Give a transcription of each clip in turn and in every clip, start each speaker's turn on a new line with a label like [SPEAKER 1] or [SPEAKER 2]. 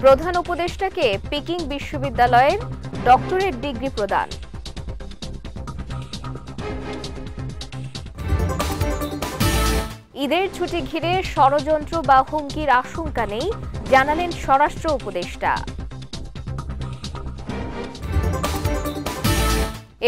[SPEAKER 1] প্রধান উপদেষ্টাকে পিকিং বিশ্ববিদ্যালয়ের ডক্টরেট ডিগ্রি প্রদান। ঈদের ছুটি ঘিরে ষড়যন্ত্র বা হুমকির আশঙ্কা নেই, জানালেন স্বরাষ্ট্র উপদেষ্টা।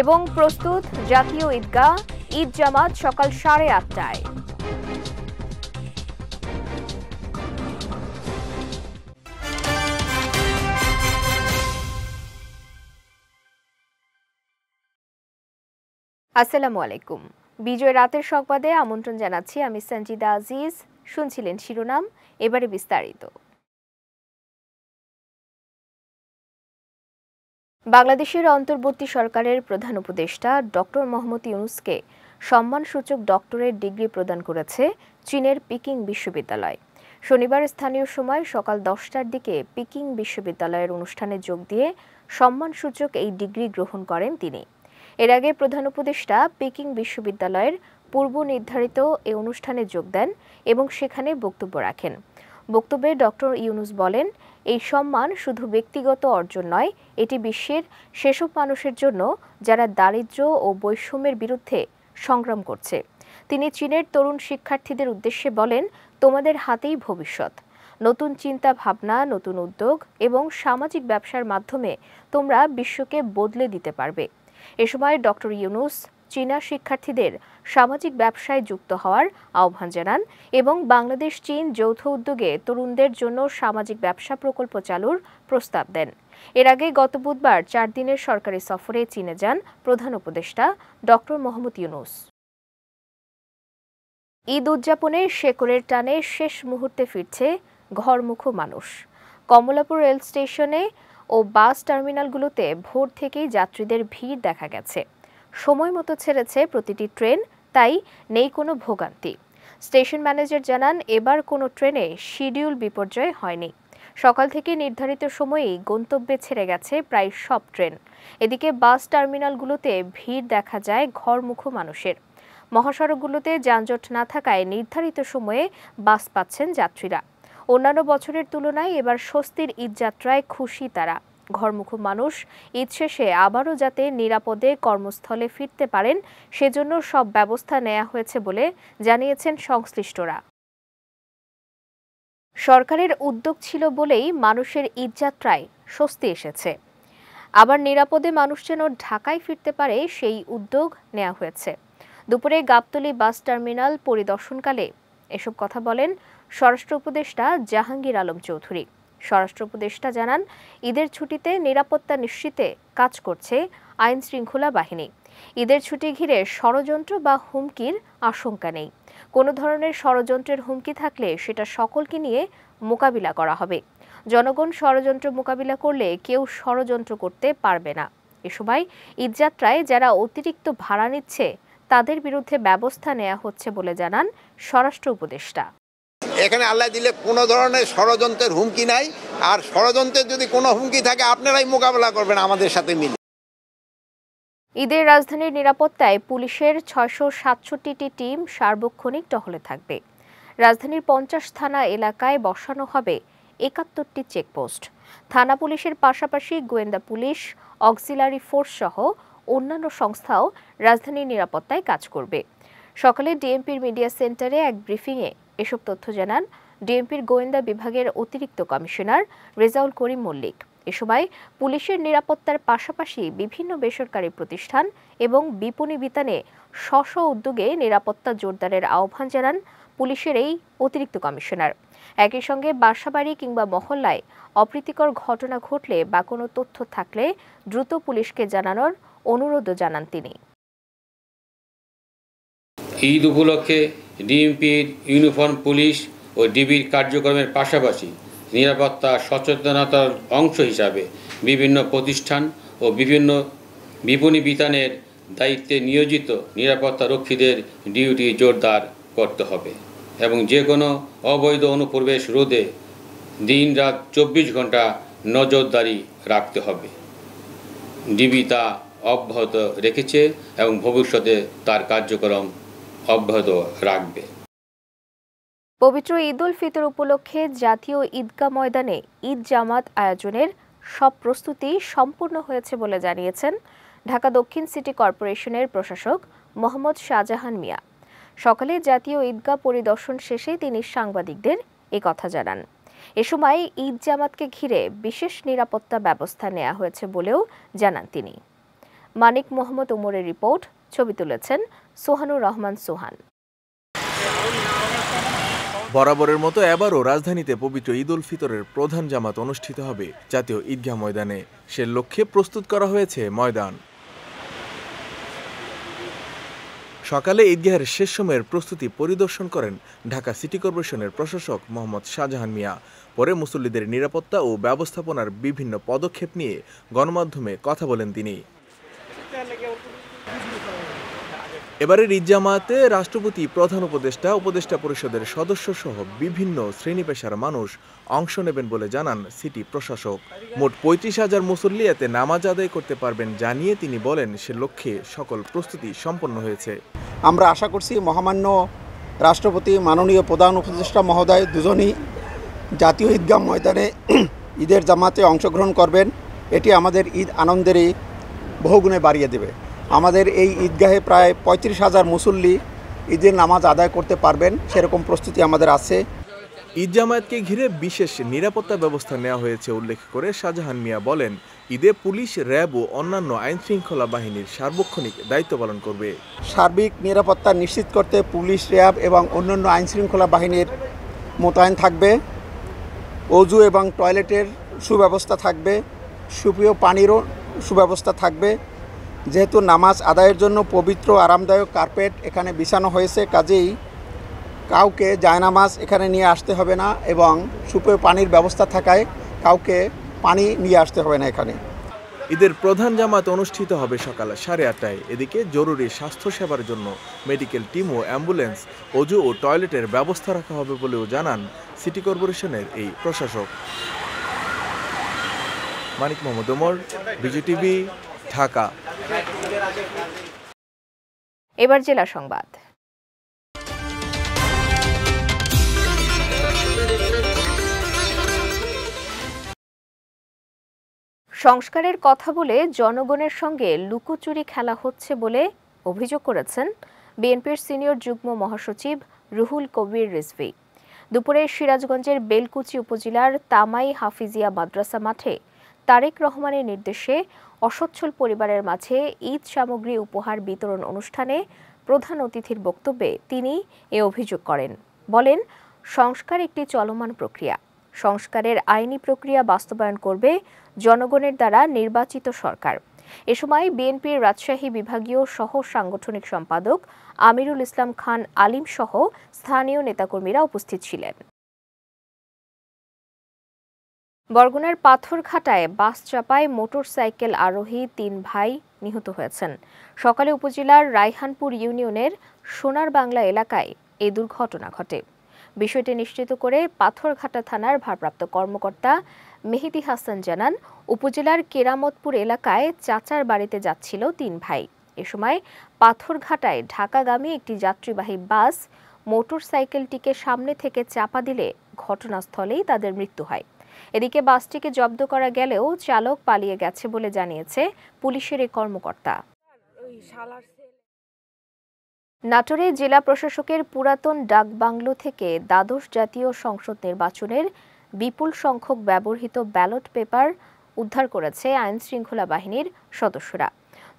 [SPEAKER 1] এবং প্রস্তুত জাতীয় ঈদগাহ, ঈদ জামাত সকাল 8:30টায়। আসসালামু আলাইকুম। বিজয় রাতের সংবাদে আমন্ত্রণ জানাচ্ছি আমি সঞ্জিদা আজিজ। শুনছিলেন শিরোনাম, এবারে বিস্তারিত। বাংলাদেশের অন্তর্বর্তী সরকারের প্রধান উপদেষ্টা ডক্টর মোহাম্মদ ইউনূসকে সম্মানসূচক ডক্টরেট ডিগ্রি প্রদান করেছে চীনের পিকিং বিশ্ববিদ্যালয়। শনিবার স্থানীয় সময় সকাল 10টার দিকে পিকিং বিশ্ববিদ্যালয়ের অনুষ্ঠানে যোগ দিয়ে সম্মানসূচক এই ডিগ্রি গ্রহণ করেন তিনি। এর আগে প্রধান উপদেষ্টা পিকিং বিশ্ববিদ্যালয়ের পূর্ব নির্ধারিত এই অনুষ্ঠানে যোগ দেন এবং সেখানে বক্তব্য রাখেন। বক্তব্যে ডক্টর ইউনূস বলেন, এই সম্মান শুধু ব্যক্তিগত অর্জন নয়, এটি বিশ্বের সেসব মানুষের জন্য যারা দারিদ্র্য ও বৈষম্যের বিরুদ্ধে সংগ্রাম করছে। তিনি চীনের তরুণ শিক্ষার্থীদের উদ্দেশ্যে বলেন, তোমাদের হাতেই ভবিষ্যৎ। নতুন চিন্তা ভাবনা, নতুন উদ্যোগ এবং সামাজিক ব্যবসার মাধ্যমে তোমরা বিশ্বকে বদলে দিতে পারবে। এ সময় ডক্টর ইউনূস চীনা শিক্ষার্থীদের সামাজিক ব্যবসায় যুক্ত হওয়ার আহ্বান জানান এবং বাংলাদেশ চীন যৌথ উদ্যোগে তরুণদের জন্য সামাজিক ব্যবসা প্রকল্প চালুর প্রস্তাব দেন। এর আগে গত বুধবার 4 দিনের সরকারি সফরে চীনে যান প্রধান উপদেষ্টা ডক্টর মোহাম্মদ ইউনূস। ঈদ উদযাপনে শেকড়ের টানে শেষ মুহূর্তে ফিরছে ঘরমুখো মানুষ। কমলাপুর রেল স্টেশনে ও বাস টার্মিনালগুলোতে ভোর থেকেই যাত্রীদের ভিড় দেখা গেছে। সময় মতো ছেড়েছে প্রতিটি ট্রেন, তাই নেই কোনো ভোগান্তি। স্টেশন ম্যানেজার জানান, এবার কোনো ট্রেনে শিডিউল বিপর্যয় হয়নি। সকাল থেকে নির্ধারিত সময়েই গন্তব্যে ছেড়ে গেছে প্রায় সব ট্রেন। এদিকে বাস টার্মিনালগুলোতে ভিড় দেখা যায় ঘরমুখো মানুষের। মহাসড়কগুলোতে যানজট না থাকায় নির্ধারিত সময়ে বাস পাচ্ছেন যাত্রীরা। অন্যান্য বছরের তুলনায় এবার স্বস্তির ঈদযাত্রায় খুশি তারা। ঘরমুখো মানুষ ঈদ শেষে আবারও যাতে নিরাপদে কর্মস্থলে ফিরতে পারেন সেজন্য সব ব্যবস্থা নেওয়া হয়েছে বলে জানিয়েছেন সংশ্লিষ্টরা। সরকারের উদ্যোগ ছিল বলেই মানুষের ঈদযাত্রায় স্বস্তি এসেছে। আবার নিরাপদে মানুষ যেন ঢাকায় ফিরতে পারে সেই উদ্যোগ নেওয়া হয়েছে। দুপুরে গাবতলী বাস টার্মিনাল পরিদর্শনকালে এসব কথা বলেন স্বরাষ্ট্র উপদেষ্টা জাহাঙ্গীর আলম চৌধুরী। স্বরাষ্ট্র উপদেষ্টা জানান, ঈদের ছুটিতে নিরাপত্তা নিশ্চিতে কাজ করছে আইন শৃঙ্খলা বাহিনী। ঈদের ছুটি ঘিরে ষড়যন্ত্র বা হুমকির আশঙ্কা নেই। কোনো ধরনের ষড়যন্ত্রের হুমকি থাকলে সেটা সকলকে নিয়ে মোকাবিলা করা হবে। জনগণ ষড়যন্ত্র মোকাবিলা করলে কেউ ষড়যন্ত্র করতে পারবে না। এ সময় ঈদযাত্রায় যারা অতিরিক্ত ভাড়া নিচ্ছে তাদের বিরুদ্ধে ব্যবস্থা নেওয়া হচ্ছে বলে জানান স্বরাষ্ট্র উপদেষ্টা।
[SPEAKER 2] এখানে আল্লাহ দিলে কোনো ধরনের ষড়যন্ত্রের হুমকি নাই, আর ষড়যন্ত্রের যদি কোনো হুমকি থাকে আপনারাই মোকাবেলা করবেন আমাদের সাথে মিলে।
[SPEAKER 1] ঈদের রাজধানীর নিরাপত্তায় পুলিশের 667টি টিম সার্বক্ষণিক টহলে থাকবে। রাজধানীর 50 থানা এলাকায় বসানো হবে 71টি চেকপোস্ট। থানা পুলিশের পাশাপাশি গোয়েন্দা পুলিশ, অক্সিলারি ফোর্স সহ অন্যান্য সংস্থাও রাজধানীর নিরাপত্তায় কাজ করবে। সকালে ডিএমপির মিডিয়া সেন্টারে এক ব্রিফিংয়ে এসব তথ্য জানান ডিএমপির গোয়েন্দা বিভাগের অতিরিক্ত কমিশনার রেজাউল করিম মল্লিক। এ সময় পুলিশের নিরাপত্তার পাশাপাশি বিভিন্ন বেসরকারি প্রতিষ্ঠান এবং বিপণী বিতানে স্ব উদ্যোগে নিরাপত্তা জোরদারের আহ্বান জানান পুলিশের এই অতিরিক্ত কমিশনার। একই সঙ্গে বাসাবাড়ি কিংবা মহল্লায় অপ্রীতিকর ঘটনা ঘটলে বা কোনো তথ্য থাকলে দ্রুত পুলিশকে জানানোর অনুরোধও জানান তিনি।
[SPEAKER 3] ঈদ উপলক্ষে ডিএমপির ইউনিফর্ম পুলিশ ও ডিবির কার্যক্রমের পাশাপাশি নিরাপত্তা সচেতনতার অংশ হিসাবে বিভিন্ন প্রতিষ্ঠান ও বিভিন্ন বিপণী বিতানের দায়িত্বে নিয়োজিত নিরাপত্তা রক্ষীদের ডিউটি জোরদার করতে হবে এবং যে কোনো অবৈধ অনুপ্রবেশ রোধে দিন-রাত 24 ঘন্টা নজরদারি রাখতে হবে। ডিবি তা অব্যাহত রেখেছে এবং ভবিষ্যতে তার কার্যক্রম অব্যাহত রাখবে।
[SPEAKER 1] পবিত্র ঈদ উল ফিতর উপলক্ষে জাতীয় ঈদগাহ ময়দানে ঈদ জামাত আয়োজনের সব প্রস্তুতি সম্পূর্ণ হয়েছে বলে জানিয়েছেন ঢাকা দক্ষিণ সিটি কর্পোরেশনের প্রশাসক মোহাম্মদ শাহজাহান মিয়া। সকালে জাতীয় ঈদগাহ পরিদর্শন শেষে তিনি সাংবাদিকদের কথা জানান। এ সময় ঈদ জামাতকে ঘিরে বিশেষ নিরাপত্তা ব্যবস্থা নেওয়া হয়েছে বলেও জানান তিনি। মানিক মোহাম্মদ উমরের রিপোর্ট, ছবি তুলেছেন সোহানুর রহমান সোহান।
[SPEAKER 4] বরাবরের মতো এবারও রাজধানীতে পবিত্র ঈদ উল ফিতরের প্রধান জামাত অনুষ্ঠিত হবে জাতীয় ঈদগাহ ময়দানে। সে লক্ষ্যে প্রস্তুত করা হয়েছে ময়দান। সকালে ঈদগাহের শেষ সময়ের প্রস্তুতি পরিদর্শন করেন ঢাকা সিটি কর্পোরেশনের প্রশাসক মোহাম্মদ শাহজাহান মিয়া। পরে মুসল্লিদের নিরাপত্তা ও ব্যবস্থাপনার বিভিন্ন পদক্ষেপ নিয়ে গণমাধ্যমে কথা বলেন তিনি। এবারের ঈদ জামাতে রাষ্ট্রপতি, প্রধান উপদেষ্টা, উপদেষ্টা পরিষদের সদস্য সহ বিভিন্ন শ্রেণী পেশার মানুষ অংশ নেবেন বলে জানান সিটি প্রশাসক। মোট ৩৫,০০০ মুসল্লি এতে নামাজ আদায় করতে পারবেন জানিয়ে তিনি বলেন, সে লক্ষ্যে সকল প্রস্তুতি সম্পন্ন হয়েছে।
[SPEAKER 5] আমরা আশা করছি মহামান্য রাষ্ট্রপতি, মাননীয় প্রধান উপদেষ্টা মহোদয় দুজনই জাতীয় ঈদগাহ ময়দানে ঈদের জামাতে অংশগ্রহণ করবেন। এটি আমাদের ঈদ আনন্দেরই বহুগুণে বাড়িয়ে দেবে। আমাদের এই ঈদগাহে প্রায় ৩৫,০০০ মুসল্লি ঈদের নামাজ আদায় করতে পারবেন, সেরকম প্রস্তুতি আমাদের আছে।
[SPEAKER 4] ঈদ জামায়াতকে ঘিরে বিশেষ নিরাপত্তা ব্যবস্থা নেওয়া হয়েছে উল্লেখ করে শাহজাহান মিয়া বলেন, ঈদে পুলিশ, র্যাব ও অন্যান্য আইনশৃঙ্খলা বাহিনীর সার্বক্ষণিক দায়িত্ব পালন করবে।
[SPEAKER 5] সার্বিক নিরাপত্তা নিশ্চিত করতে পুলিশ, র্যাব এবং অন্যান্য আইনশৃঙ্খলা বাহিনীর মোতায়েন থাকবে। অজু এবং টয়লেটের সুব্যবস্থা থাকবে, সুপেয় পানিরও সুব্যবস্থা থাকবে। যেহেতু নামাজ আদায়ের জন্য পবিত্র আরামদায়ক কার্পেট এখানে বিছানো হয়েছে, কাজেই কাউকে জায়নামাজ এখানে নিয়ে আসতে হবে না এবং সুপেয় পানির ব্যবস্থা থাকায় কাউকে পানি নিয়ে আসতে হবে না এখানে।
[SPEAKER 4] ঈদের প্রধান জামাত অনুষ্ঠিত হবে সকাল 8:30টায়। এদিকে জরুরি স্বাস্থ্যসেবার জন্য মেডিকেল টিম ও অ্যাম্বুলেন্স, অজু ও টয়লেটের ব্যবস্থা রাখা হবে বলেও জানান সিটি কর্পোরেশনের এই প্রশাসক। মানিক মোহাম্মদ ওমর, বিজিটিভি, ঢাকা।
[SPEAKER 1] এবার জেলা সংবাদ। সংস্কারের কথা বলে জনগণের সঙ্গে লুকোচুরি খেলা হচ্ছে বলে অভিযোগ করেছেন বিএনপির সিনিয়র যুগ্ম মহাসচিব রুহুল কবির রিজভী। দুপুরে সিরাজগঞ্জের বেলকুচি উপজেলার তামাই হাফিজিয়া মাদ্রাসা মাঠে তারেক রহমানের নির্দেশে অসচ্ছল পরিবারের মাঝে ঈদ সামগ্রী উপহার বিতরণ অনুষ্ঠানে প্রধান অতিথির বক্তব্যে তিনি এ অভিযোগ করেন। বলেন, সংস্কার একটি চলমান প্রক্রিয়া। সংস্কারের আইনি প্রক্রিয়া বাস্তবায়ন করবে জনগণের দ্বারা নির্বাচিত সরকার। এ সময় বিএনপির রাজশাহী বিভাগীয় সহ সাংগঠনিক সম্পাদক আমিরুল ইসলাম খান আলিম সহ স্থানীয় নেতাকর্মীরা উপস্থিত ছিলেন। বরগুনার পাথরঘাটায় বাস চাপায় মোটরসাইকেল আরোহী ৩ ভাই নিহত হয়েছেন। সকালে উপজেলার রায়হানপুর ইউনিয়নের সোনার বাংলা এলাকায় এই দুর্ঘটনা ঘটে। বিষয়টি নিশ্চিত করে পাথরঘাটা থানার ভারপ্রাপ্ত কর্মকর্তা মেহেদি হাসান জানান, উপজেলার কেরামতপুর এলাকায় চাচার বাড়িতে যাচ্ছিল ৩ ভাই। এ সময় পাথরঘাটায় ঢাকাগামী একটি যাত্রীবাহী বাস মোটরসাইকেলটিকে সামনে থেকে চাপা দিলে ঘটনাস্থলেই তাদের মৃত্যু হয়। এদিকে বাসটিকে জব্দ করা গেলেও চালক পালিয়ে গেছে বলে জানিয়েছে পুলিশের এই কর্মকর্তা। নাটোরে জেলা প্রশাসকের পুরাতন ডাকবাংলো থেকে দ্বাদশ জাতীয় সংসদ নির্বাচনের বিপুল সংখ্যক ব্যবহৃত ব্যালট পেপার উদ্ধার করেছে আইনশৃঙ্খলা বাহিনীর সদস্যরা।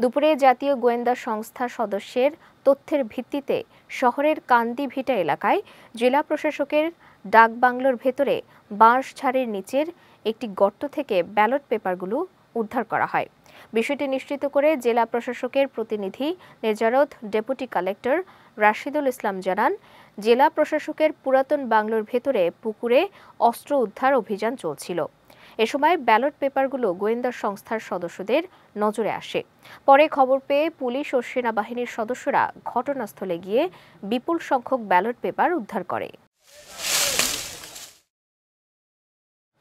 [SPEAKER 1] দুপুরে জাতীয় গোয়েন্দা সংস্থার সদস্যের তথ্যের ভিত্তিতে শহরের কান্দিভিটা এলাকায় জেলা প্রশাসকের ডাকবাংলোর ভেতরে বাঁশ ঝাড়ের নিচের একটি গর্ত থেকে ব্যালট পেপারগুলো উদ্ধার করা হয়। বিষয়টি নিশ্চিত করে জেলা প্রশাসকের প্রতিনিধি নেজারত ডেপুটি কালেক্টর রাশিদুল ইসলাম জানান, জেলা প্রশাসকের পুরাতন বাংলোর ভেতরে পুকুরে অস্ত্র উদ্ধার অভিযান চলছিল। এ সময় ব্যালট পেপারগুলো গোয়েন্দা সংস্থার সদস্যদের নজরে আসে। পরে খবর পেয়ে পুলিশ ও সেনাবাহিনীর সদস্যরা ঘটনাস্থলে গিয়ে বিপুল সংখ্যক ব্যালট পেপার উদ্ধার করে।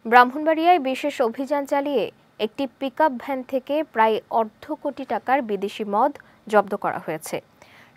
[SPEAKER 1] ব্রাহ্মণবাড়িয়ায় বিশেষ অভিযান চালিয়ে একটি পিকআপ ভ্যান থেকে প্রায় 1.5 কোটি টাকার বিদেশি মদ জব্দ করা হয়েছে।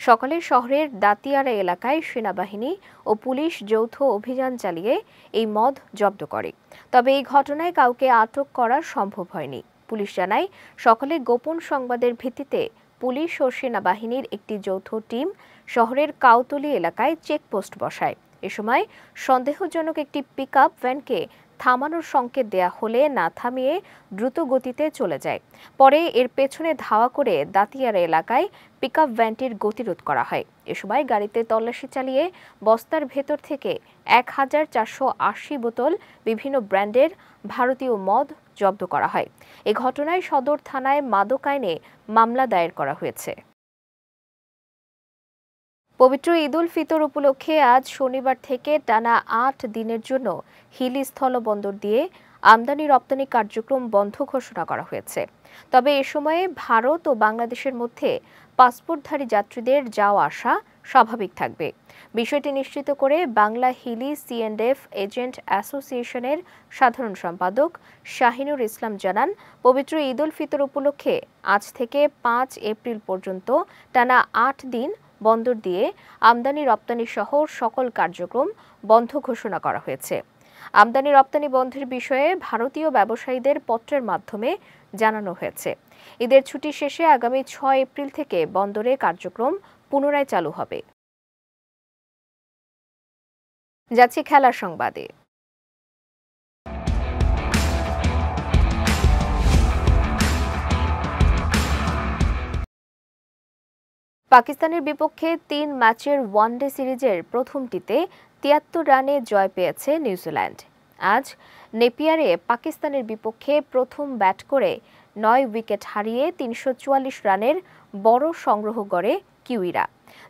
[SPEAKER 1] সকালে শহরের দাতিয়ারা এলাকায় সেনাবাহিনী ও পুলিশ যৌথ অভিযান চালিয়ে এই মদ জব্দ করে। তবে এই ঘটনায় কাউকে আটক করা সম্ভব হয়নি। পুলিশ জানায়, সকালে গোপন সংবাদের ভিত্তিতে পুলিশ ও সেনাবাহিনীর একটি যৌথ টিম শহরের কাউতলী এলাকায় চেকপোস্ট বসায়। এ সময় সন্দেহজনক একটি পিকআপ ভ্যানকে থামানোর সংকেত দেয়া হলে না থামিয়ে দ্রুত গতিতে চলে যায়। পরে এর পেছনে ধাওয়া করে দাতিয়ারা এলাকায় পিকআপ ভ্যানটির গতিরোধ করা হয়। এ সময় গাড়িতে তল্লাশি চালিয়ে বস্তার ভেতর থেকে 1480 বোতল বিভিন্ন ব্র্যান্ডের ভারতীয় মদ জব্দ করা হয়। এ ঘটনায় সদর থানায় মাদক আইনে মামলা দায়ের করা হয়েছে। পবিত্র ঈদ উল ফিতর উপলক্ষে আজ শনিবার থেকে টানা 8 দিনের জন্য হিলি স্থলবন্দর দিয়ে আমদানি রপ্তানি কার্যক্রম বন্ধ ঘোষণা করা হয়েছে। তবে এ সময়ে ভারত ও বাংলাদেশের মধ্যে পাসপোর্টধারী যাত্রীদের যাওয়া আসা স্বাভাবিক থাকবে। বিষয়টি নিশ্চিত করে বাংলা হিলি C&F এজেন্ট অ্যাসোসিয়েশনের সাধারণ সম্পাদক শাহিনুর ইসলাম জানান, পবিত্র ঈদ উল ফিতর উপলক্ষে আজ থেকে 5 এপ্রিল পর্যন্ত টানা 8 দিন বন্দর দিয়ে আমদানি রপ্তানি সহ সকল কার্যক্রম বন্ধ ঘোষণা করা হয়েছে। আমদানি রপ্তানি বন্ধের বিষয়ে ভারতীয় ব্যবসায়ীদের পত্রের মাধ্যমে জানানো হয়েছে। ঈদের ছুটি শেষে আগামী 6 এপ্রিল থেকে বন্দরে কার্যক্রম পুনরায় চালু হবে। যাচ্ছি খেলার সংবাদে। পাকিস্তানের বিপক্ষে 3 ম্যাচের ওয়ানডে সিরিজের প্রথমটিতে 73 রানে জয় পেয়েছে নিউজিল্যান্ড। আজ নেপিয়ারে পাকিস্তানের বিপক্ষে প্রথম ব্যাট করে 9 উইকেট হারিয়ে 344 রানের বড় সংগ্রহ করে কিউইরা।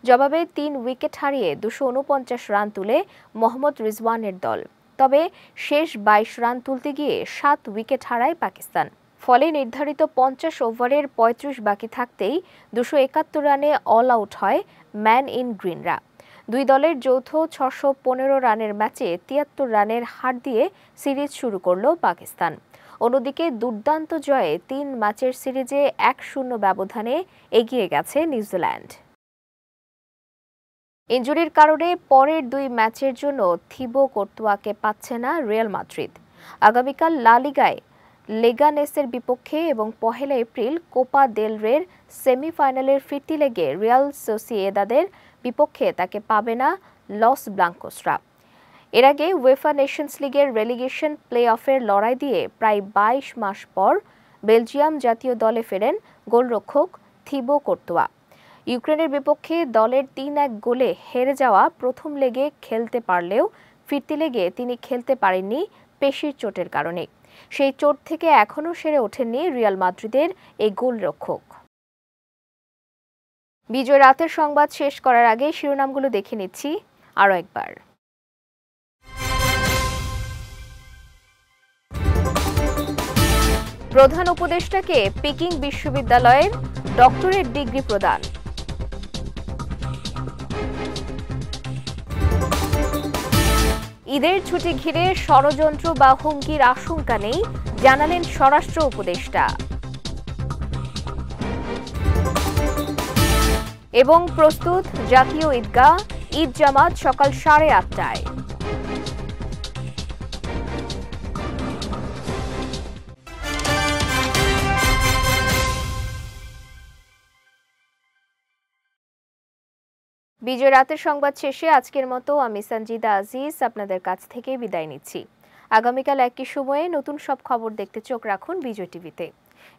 [SPEAKER 1] জবাবে 3 উইকেট হারিয়ে 249 রান তুলে মোহাম্মদ রিজওয়ানের দল। তবে শেষ 22 রান তুলতে গিয়ে 7 উইকেট হারায় পাকিস্তান। ফলে নির্ধারিত 50 ওভারের 35 বাকি থাকতেই 271 রানে অল আউট হয় ম্যান ইন গ্রিনরা। দুই দলের যৌথ 615 রানের ম্যাচে 73 রানের হার দিয়ে সিরিজ শুরু করল পাকিস্তান। অন্যদিকে দুর্দান্ত জয়ে 3 ম্যাচের সিরিজে 1-0 ব্যবধানে এগিয়ে গেছে নিউজিল্যান্ড। ইনজুরির কারণে পরের 2 ম্যাচের জন্য থিবো কোর্তোয়াকে পাচ্ছে না রিয়াল মাদ্রিদ। আগামীকাল লা লিগায় লেগানেসের বিপক্ষে এবং 1 এপ্রিল কোপা দেল রের সেমিফাইনালের ফিরতি লেগে রিয়াল সোসিয়েদাদের বিপক্ষে তাকে পাবে না লস ব্লাঙ্কোসরা। এর আগে উয়েফা নেশনস লিগের রেলিগেশন প্লে অফের লড়াই দিয়ে প্রায় 22 মাস পর বেলজিয়াম জাতীয় দলে ফেরেন গোলরক্ষক থিবো কোর্তোয়া। ইউক্রেনের বিপক্ষে দলের 3-1 গোলে হেরে যাওয়া প্রথম লেগে খেলতে পারলেও ফিরতি লেগে তিনি খেলতে পারেননি পেশির চোটের কারণে। সেই চোট থেকে এখনও সেরে ওঠেননি রিয়াল মাদ্রিদের এই গোলরক্ষক। বিজয় রাতের সংবাদ শেষ করার আগে শিরোনামগুলো দেখে নিচ্ছি আরও একবার। প্রধান উপদেষ্টাকে পিকিং বিশ্ববিদ্যালয়ের ডক্টরেট ডিগ্রি প্রদান। ঈদের ছুটি ঘিরে ষড়যন্ত্র বা হুমকির আশঙ্কা নেই, জানালেন স্বরাষ্ট্র উপদেষ্টা। এবং প্রস্তুত জাতীয় ঈদগাহ, ঈদ জামাত সকাল 8:30টায়। বিজয় রাতের সংবাদ শেষে আজকের মতো আমি সঞ্জিদা আজিজ আপনাদের কাছ থেকে বিদায় নিচ্ছি। আগামীকাল একই সময়ে নতুন সব খবর দেখতে চোখ রাখুন বিজয় টিভিতে।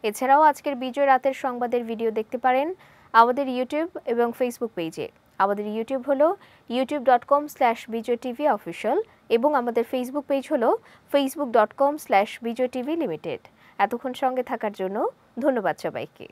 [SPEAKER 1] এছাড়াও আজকের বিজয় রাতের সংবাদের ভিডিও দেখতে পারেন আমাদের ইউটিউব এবং ফেসবুক পেজে। আমাদের ইউটিউব হলো youtube.com/bijaytvofficial এবং আমাদের ফেসবুক পেজ হলো facebook.com/bijaytvlimited। এতক্ষণ সঙ্গে থাকার জন্য ধন্যবাদ সবাইকে।